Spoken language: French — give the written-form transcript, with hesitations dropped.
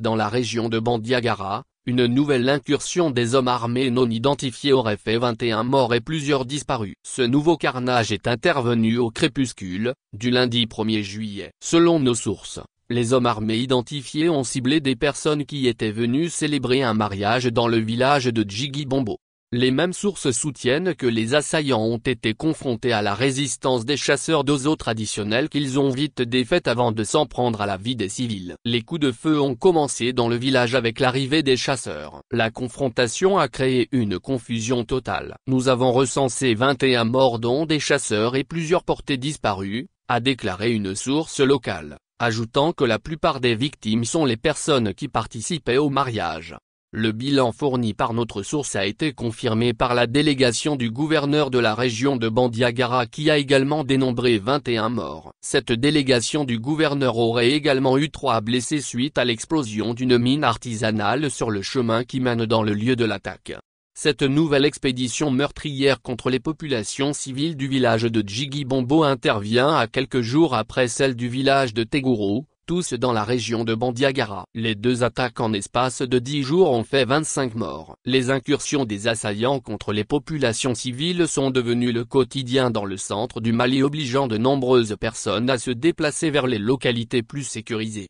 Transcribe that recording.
Dans la région de Bandiagara, une nouvelle incursion des hommes armés non identifiés aurait fait 21 morts et plusieurs disparus. Ce nouveau carnage est intervenu au crépuscule, du lundi 1er juillet. Selon nos sources, les hommes armés identifiés ont ciblé des personnes qui étaient venues célébrer un mariage dans le village de Djigibombo. Les mêmes sources soutiennent que les assaillants ont été confrontés à la résistance des chasseurs d'oiseaux traditionnels qu'ils ont vite défaite avant de s'en prendre à la vie des civils. Les coups de feu ont commencé dans le village avec l'arrivée des chasseurs. La confrontation a créé une confusion totale. Nous avons recensé 21 morts dont des chasseurs et plusieurs portés disparus, a déclaré une source locale, ajoutant que la plupart des victimes sont les personnes qui participaient au mariage. Le bilan fourni par notre source a été confirmé par la délégation du gouverneur de la région de Bandiagara qui a également dénombré 21 morts. Cette délégation du gouverneur aurait également eu 3 blessés suite à l'explosion d'une mine artisanale sur le chemin qui mène dans le lieu de l'attaque. Cette nouvelle expédition meurtrière contre les populations civiles du village de Djigibombo intervient à quelques jours après celle du village de Teguru, tous dans la région de Bandiagara. Les 2 attaques en espace de 10 jours ont fait 25 morts. Les incursions des assaillants contre les populations civiles sont devenues le quotidien dans le centre du Mali, obligeant de nombreuses personnes à se déplacer vers les localités plus sécurisées.